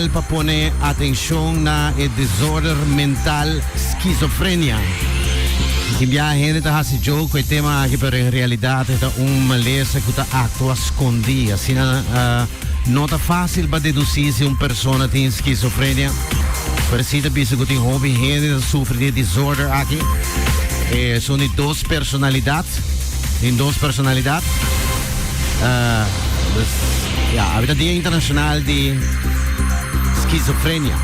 para poner atención na el desorden mental esquizofrenia. Quindi gente ha si gioco e tema che per in realtà è un malessere che actua scondia. Sina nota facile per dedurre se una persona tem schizofrenia. Per si da bisa che tem hobby gente soffre di disorder aqui. Sono due personalità. In due personalità. Ja, avete Dia Internacional di Schizofrenia.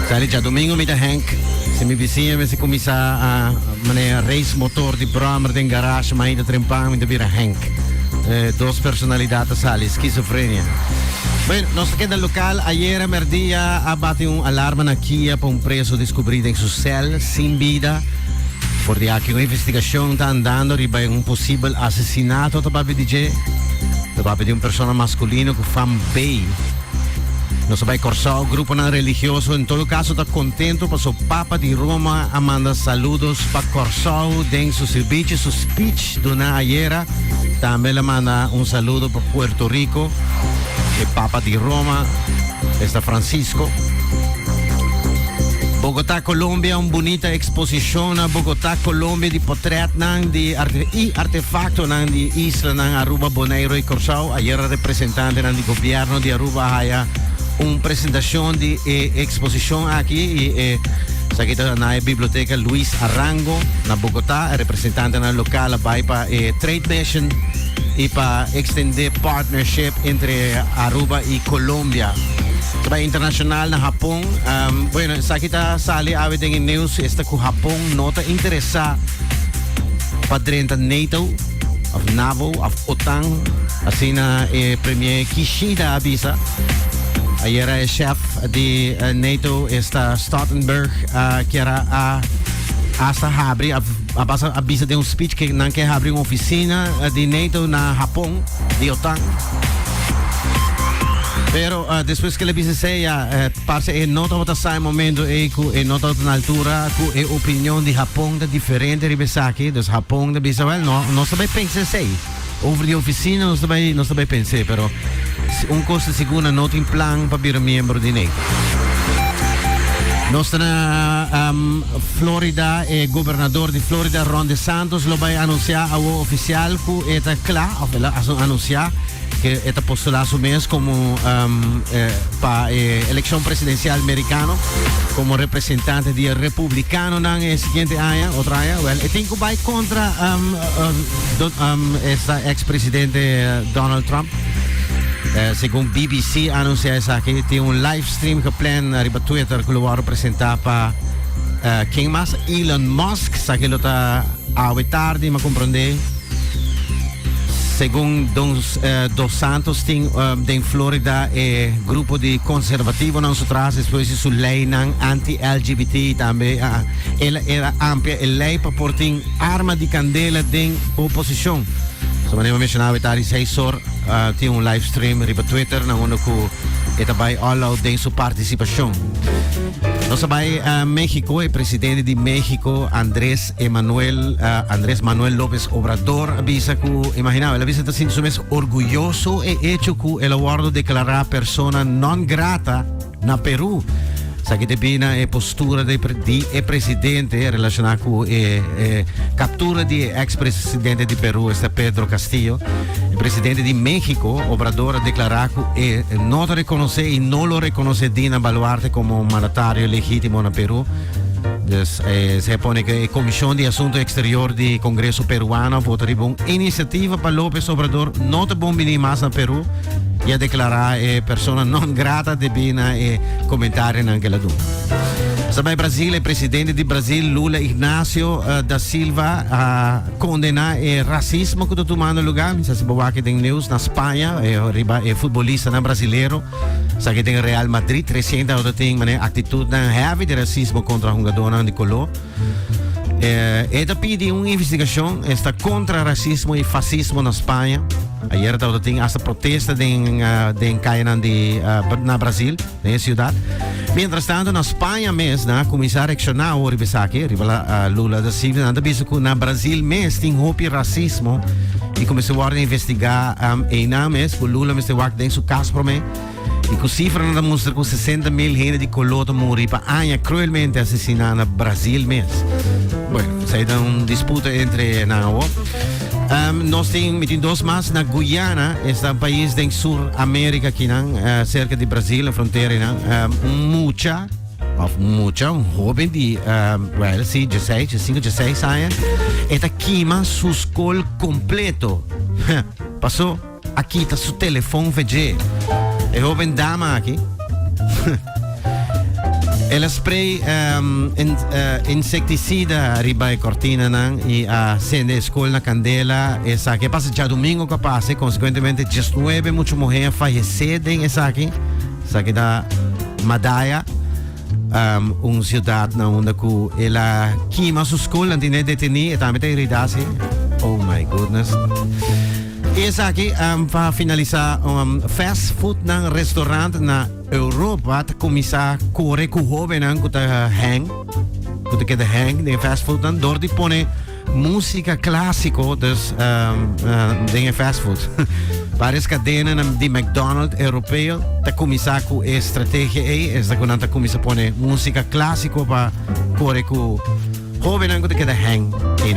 Sai già domingo mi da Hank, se mi vicino se comincia a maneira race motor di Brammer in garage, ma in trempang mi da vira Hank. Dos personalidades sali, Schizofrenia. Bueno, nos queda local, ayer merdia abate un alarma na Kia para un preso descobrido em su cel, sin vida. Por dia que a investigação está andando riba um possível assassinato da papi DJ, da papi de uma pessoa masculina que fam bem. Nós vai cursar o grupo não religioso, em todo caso está contento para o Papa de Roma a mandar saludos para cursar den su serviço, su speech dona ayer. Também le manda um saludo para Puerto Rico, o Papa de Roma, está Francisco. Bogotá, Colombia, una bonita exposizione a Bogotá, Colombia di portrait di artefacto di isla ng Aruba, Bonaire e Corsao. Ayer representante del governo di Aruba haya una presentazione di exposizione aquí e sakita na biblioteca Luis Arango na Bogotá, representante del locale vai pa trade mission e pa extender partnership entre Aruba e Colombia. By internacional na Japón, bueno, sa kita sali awit ng news esta ku Japón nota interesa padrenta NATO of NAVO of OTAN asina premier Kishida avisa ayer el chef de NATO esta Stoltenberg que era hasta abrir avisa de un speech que nan que abrir uma oficina de NATO na Japón de OTAN. Pero después que le dice ella, parce nota wat sai momento e nota na altura ku e opinião de Japão da diferente ribesaki, dus Japão da bisa wel no sabe pensar sei. Over die oficina non sabe pensar, pero un costo sicuro nota in plan para bir membro di NATO. Nostra Florida e governador di Florida Ron DeSantis lo vai anunciar ao oficial ku eta klar of anunciar que está postulado su mes como para elección presidencial americano como representante de republicano en el siguiente año otra año well I think va contra esta expresidente Donald Trump según BBC anuncia que tiene un live stream que plan arriba Twitter que lo va a representar para ¿quién más? Elon Musk sa que lo está a tarde me comprende. Según Dos Santos, in Florida gruppo di conservativo non sotrasse su lei anti-LGBT também era ampia e lei per portare arma di candela in opposizione. Insomma, ne menzionava tali 6 ore tiene un live stream riba Twitter na uno ku eta by all out den su partecipazione. Nós sabemos México, o presidente de México, Andrés Manuel López Obrador, avisa que, imagina, ele avisa assim, somos orgulhoso e hecho que ele aguardo declarar persona non grata na Peru. Sa che debina e postura di presidente relacionada con captura di ex-presidente di Perù, Pedro Castillo. Il presidente di México, Obrador, ha declarato che non riconosce e non lo riconosce Dina Boluarte come un mandatario legittimo in Perù. Dus, se pone che la Commissione di Assuntos Exterior del Congresso peruano voterebbe un'iniziativa per López Obrador non te bombini más in Perù e a declarare persona non grata di bina e commentare anche la dunque. Sabay Brasile, il presidente di Brasile Lula Ignacio da Silva condena il razzismo che sta tomando lugar. Mi sa si bawaki ding news na Spagna riba futbolista na brasileiro sa che ding Real Madrid recente auto ting mane attitude na heavy di razzismo contro un gadona di colò. E da pidi un'investigazione sta contro razzismo e fascismo na Spagna. Ayer estava tem essa protesta em Cainan na Brasil, na cidade. Mientras tanto, na Espanha mesmo, na começar a reaccionar o ribesaki, Lula da Silva, na Brasil mesmo tem roupa racismo e começou a investigar e names, o Lula me estava dentro su caso para mim. E com cifra não mostra que 60 mil gente de coloto morri para anha cruelmente assassinada no Brasil mesmo. Bueno, sai da disputa entre nós. Nós temos dois mais na Guiana, este é um país da Sul-América aqui, cerca de Brasil, na fronteira, um jovem de, sim, 16 anos, está queima su escola completo. Passou aqui, está su telefone VG. É jovem dama aqui. Ela spray inseticida arriba e cortina e acende a escola na candela. Essa que passa já domingo que passa, consequentemente 19 muitas mulheres falecem essa aqui da Madaya, cidade na onde ela queima sua escola, não tem detenir, e também tem irritação. Oh my goodness. Essa aqui para finalizar fast food na restaurante na Europa te começar a correr com o jovem que te hang de fast food door die pone música clássico dus de fast food. Várias cadenas de McDonald's europeu te começar com estratégia aí, essa quando te começar a pôr música clássico para correr com o jovem que te hang em